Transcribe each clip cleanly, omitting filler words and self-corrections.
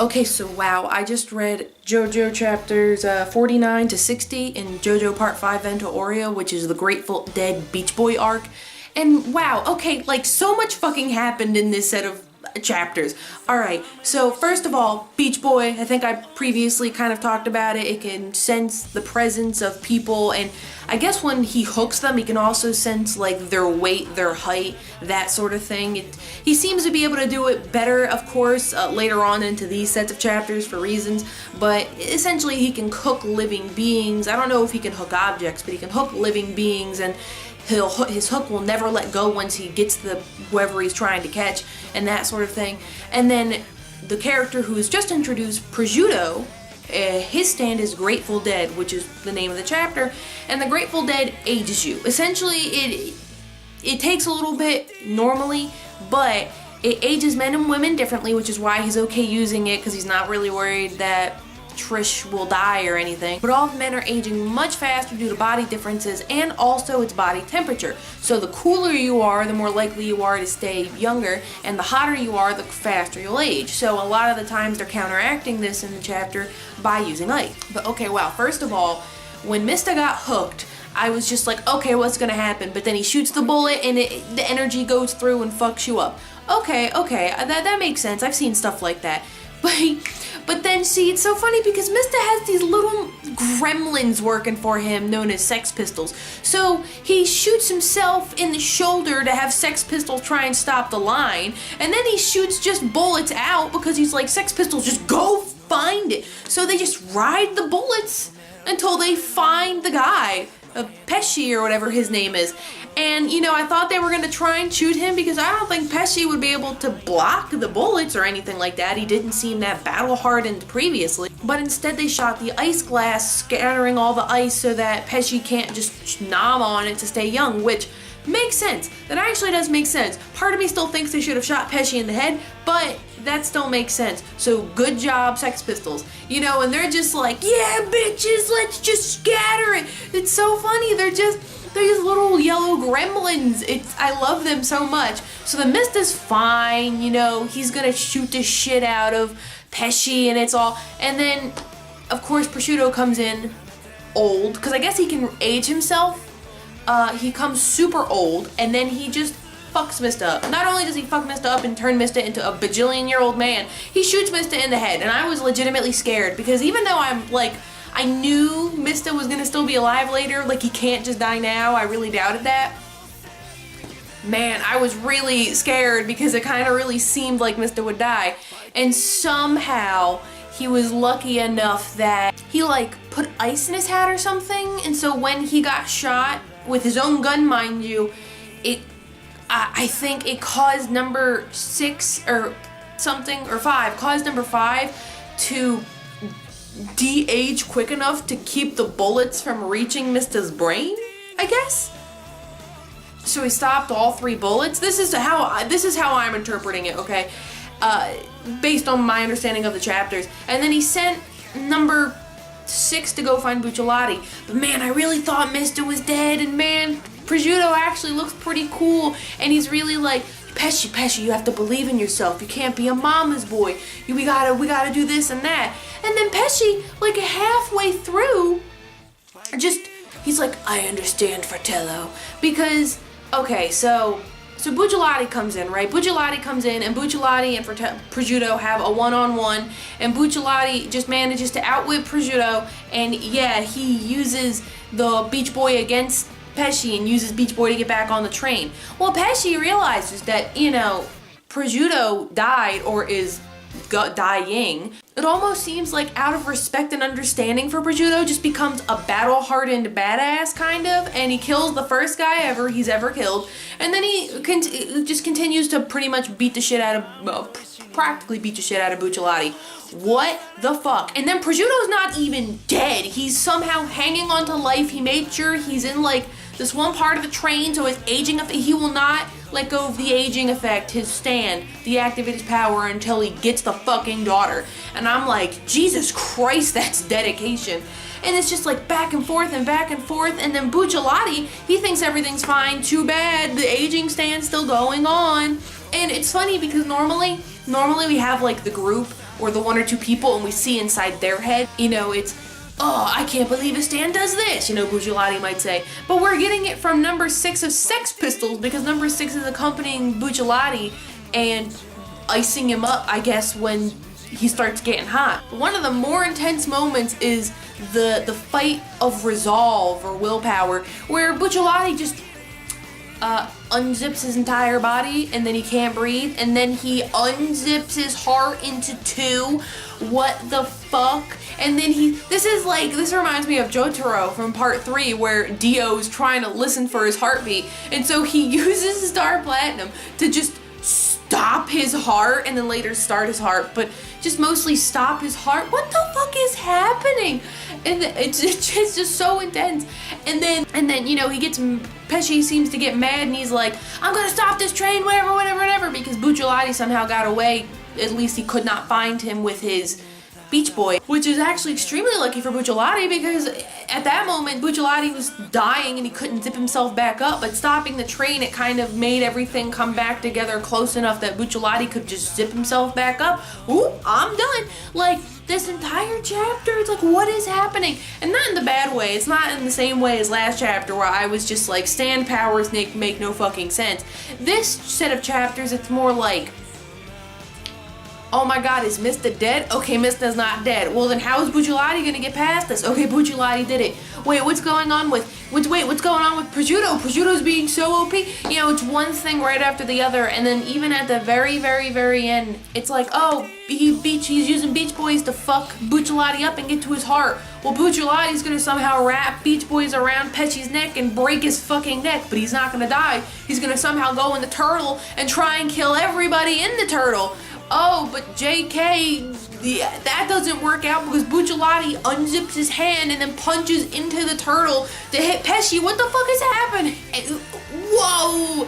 Okay, so wow, I just read Jojo chapters 49 to 60 in Jojo Part 5 Vento Aureo, which is the Grateful Dead Beach Boy arc. And wow, okay, like so much fucking happened in this set of chapters. Alright, so first of all, Beach Boy, I think I previously kind of talked about it. It can sense the presence of people, and I guess when he hooks them, he can also sense like their weight, their height, that sort of thing. He seems to be able to do it better, of course, later on into these sets of chapters for reasons, but essentially he can hook living beings. I don't know if he can hook objects, but he can hook living beings, and his hook will never let go once he gets the whoever he's trying to catch, and that sort of thing. And then the character who is just introduced, Prosciutto, his stand is Grateful Dead, which is the name of the chapter, and the Grateful Dead ages you. Essentially, it takes a little bit normally, but it ages men and women differently, which is why he's okay using it, because he's not really worried that Trish will die or anything. But all men are aging much faster due to body differences and also its body temperature. So the cooler you are, the more likely you are to stay younger, and the hotter you are, the faster you'll age. So a lot of the times they're counteracting this in the chapter by using ice. But okay, wow, first of all, when Mista got hooked, I was just like, okay, what's gonna happen? But then he shoots the bullet and the energy goes through and fucks you up. Okay, that makes sense. I've seen stuff like that. But then, see, it's so funny because Mista has these little gremlins working for him known as Sex Pistols. So he shoots himself in the shoulder to have Sex Pistols try and stop the line, and then he shoots just bullets out because he's like, Sex Pistols, just go find it. So they just ride the bullets until they find the guy, Pesci or whatever his name is. And, you know, I thought they were going to try and shoot him because I don't think Pesci would be able to block the bullets or anything like that. He didn't seem that battle-hardened previously. But instead they shot the ice glass, scattering all the ice so that Pesci can't just nom on it to stay young, which makes sense. That actually does make sense. Part of me still thinks they should have shot Pesci in the head, but that still makes sense. So good job, Sex Pistols. You know, and they're just like, yeah, bitches, let's just scatter it. It's so funny. They're these little yellow gremlins. I love them so much. So the Mista's fine, you know, he's gonna shoot the shit out of Pesci and it's all. And then, of course, Prosciutto comes in old, because I guess he can age himself. He comes super old, and then he just fucks Mista up. Not only does he fuck Mista up and turn Mista into a bajillion-year-old man, he shoots Mista in the head, and I was legitimately scared, because even though I'm like, I knew Mista was gonna still be alive later, like he can't just die now, I really doubted that. Man, I was really scared because it kind of really seemed like Mista would die, and somehow he was lucky enough that he like put ice in his hat or something, and so when he got shot with his own gun, mind you, I think it caused number 6 or something, or 5, caused number 5 to de-age quick enough to keep the bullets from reaching Mista's brain, I guess? So he stopped all 3 bullets? This is how I'm interpreting it, okay? Based on my understanding of the chapters. And then he sent number 6 to go find Bucciolati. But man, I really thought Mista was dead, and man, Prosciutto actually looks pretty cool, and he's really like, Pesci, you have to believe in yourself. You can't be a mama's boy. We gotta do this and that. And then Pesci, like halfway through, he's like, I understand, Fratello. Because, okay, so Bucciolati comes in, right? Bucciolati comes in, and Bucciolati and Prosciutto have a one-on-one, and Bucciolati just manages to outwit Prosciutto, and yeah, he uses the Beach Boy against Pesci and uses Beach Boy to get back on the train. Well, Pesci realizes that, you know, Prosciutto died or is dying. It almost seems like out of respect and understanding for Prosciutto just becomes a battle-hardened badass kind of, and he kills the first guy he's ever killed, and then he just continues to pretty much beat the shit out of, practically beat the shit out of Bucciolati. What the fuck? And then Prosciutto's not even dead. He's somehow hanging on to life. He made sure he's in like this one part of the train, so his aging effect, he will not let go of the aging effect, his stand, deactivate his power until he gets the fucking daughter. And I'm like, Jesus Christ, that's dedication. And it's just like back and forth, and then Bucciolati, he thinks everything's fine, too bad, the aging stand's still going on. And it's funny because normally Normally we have like the group or the one or two people and we see inside their head, you know, it's, oh, I can't believe a stand does this, you know, Bucciolati might say. But we're getting it from number 6 of Sex Pistols because number 6 is accompanying Bucciolati and icing him up, I guess, when he starts getting hot. One of the more intense moments is the fight of resolve or willpower, where Bucciolati just unzips his entire body and then he can't breathe, and then he unzips his heart into 2. What the fuck? And then this reminds me of Jotaro from part 3 where Dio is trying to listen for his heartbeat, and so he uses Star Platinum to just stop his heart and then later start his heart, but just mostly stop his heart. What the fuck is happening? And it's just so intense. And then you know, Pesci seems to get mad and he's like, I'm gonna stop this train, whatever, because Bucciolati somehow got away. At least he could not find him with his Beach Boy, which is actually extremely lucky for Bucciolati because at that moment Bucciolati was dying and he couldn't zip himself back up, but stopping the train, it kind of made everything come back together close enough that Bucciolati could just zip himself back up. Ooh, I'm done. Like, this entire chapter, it's like, what is happening? And not in the bad way. It's not in the same way as last chapter where I was just like, stand powers make no fucking sense. This set of chapters, it's more like, oh my god, is Mista dead? Okay, Mista's not dead. Well, then how is Bucciolati gonna get past this? Okay, Bucciolati did it. Wait, what's going on with Prosciutto? Prosciutto's being so OP. You know, it's one thing right after the other, and then even at the very, very, very end, it's like, oh, he's using Beach Boys to fuck Bucciolati up and get to his heart. Well, Bucciolati's gonna somehow wrap Beach Boys around Pesci's neck and break his fucking neck, but he's not gonna die. He's gonna somehow go in the turtle and try and kill everybody in the turtle. Oh, but JK, that doesn't work out because Bucciolati unzips his hand and then punches into the turtle to hit Pesci. What the fuck is happening? Whoa!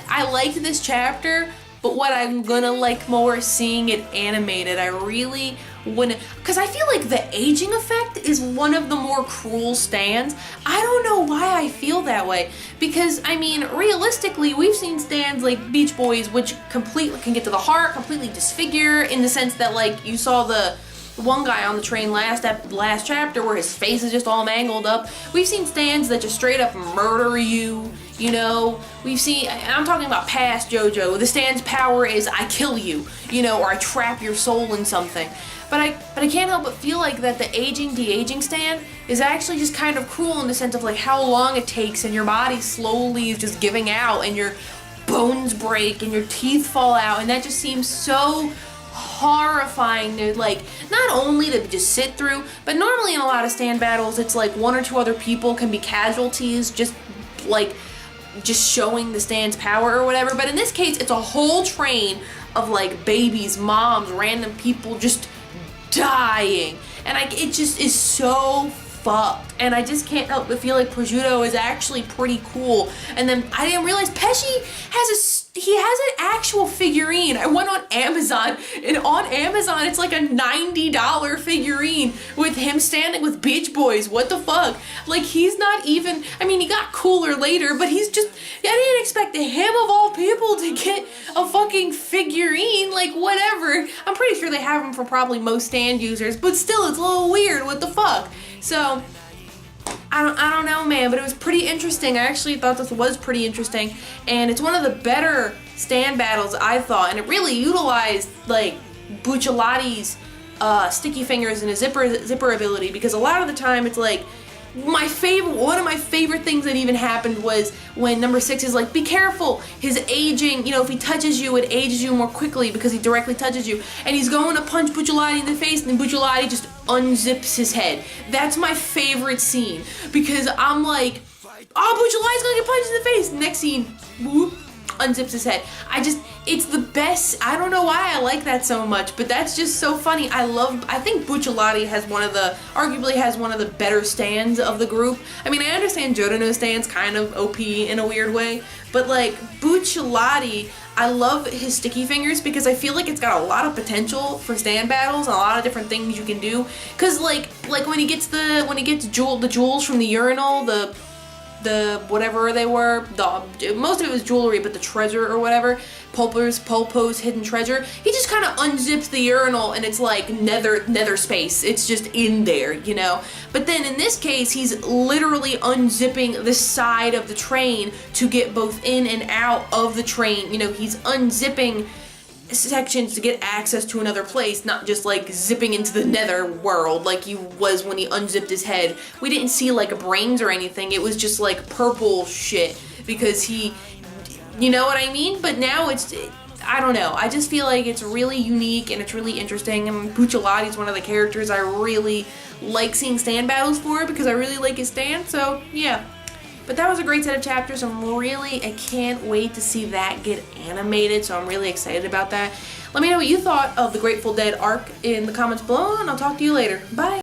I liked this chapter, but what I'm gonna like more is seeing it animated. I really wouldn't, because I feel like the aging effect is one of the more cruel stands. I don't know why I feel that way, because I mean, realistically, we've seen stands like Beach Boys which completely can get to the heart, completely disfigure, in the sense that, like, you saw the one guy on the train last chapter where his face is just all mangled up. We've seen stands that just straight up murder you. You know, we've seen, I'm talking about past Jojo, the stand's power is I kill you, you know, or I trap your soul in something. But I can't help but feel like that the de-aging stand is actually just kind of cruel in the sense of like how long it takes and your body slowly is just giving out and your bones break and your teeth fall out, and that just seems so horrifying to, like, not only to just sit through, but normally in a lot of stand battles it's like 1 or 2 other people can be casualties, just showing the stand's power or whatever. But in this case, it's a whole train of like babies, moms, random people just dying, and it just is so fucked. And I just can't help but feel like Prosciutto is actually pretty cool. And then I didn't realize Pesci has an actual figurine. I went on Amazon, and on Amazon it's like a $90 figurine with him standing with Beach Boys. What the fuck? Like, he's not even, I mean, he got cooler later, but he's just, I didn't expect him of all people to get a fucking figurine. Like, whatever. I'm pretty sure they have them for probably most stand users, but still, it's a little weird. What the fuck? So I don't know, man, but it was pretty interesting. I actually thought this was pretty interesting, and it's one of the better stand battles, I thought, and it really utilized like Bucciolati's sticky fingers and his zipper ability, because a lot of the time it's like one of my favorite things that even happened was when number 6 is like, be careful, his aging, you know, if he touches you, it ages you more quickly because he directly touches you, and he's going to punch Bucciolati in the face, and then Bucciolati just unzips his head. That's my favorite scene, because I'm like, oh, Bucciolati's gonna get punched in the face. Next scene, whoop, unzips his head. It's the best. I don't know why I like that so much, but that's just so funny. I think Bucciolati arguably has one of the better stands of the group. I mean, I understand Jotaro stands kind of OP in a weird way, but like Bucciolati, I love his sticky fingers because I feel like it's got a lot of potential for stand battles and a lot of different things you can do. Cause like when he gets the jewels from the urinal, the whatever they were, most of it was jewelry, but the treasure or whatever, Pulpo's hidden treasure, he just kind of unzips the urinal and it's like nether space. It's just in there, you know? But then in this case, he's literally unzipping the side of the train to get both in and out of the train. You know, he's unzipping sections to get access to another place, not just like zipping into the nether world like he was when he unzipped his head. We didn't see like brains or anything. It was just like purple shit because he, you know what I mean? But now it's, I don't know. I just feel like it's really unique and it's really interesting. And Bucciolati's one of the characters I really like seeing stand battles for because I really like his stand. So yeah. But that was a great set of chapters. I can't wait to see that get animated, so I'm really excited about that. Let me know what you thought of the Grateful Dead arc in the comments below, and I'll talk to you later. Bye!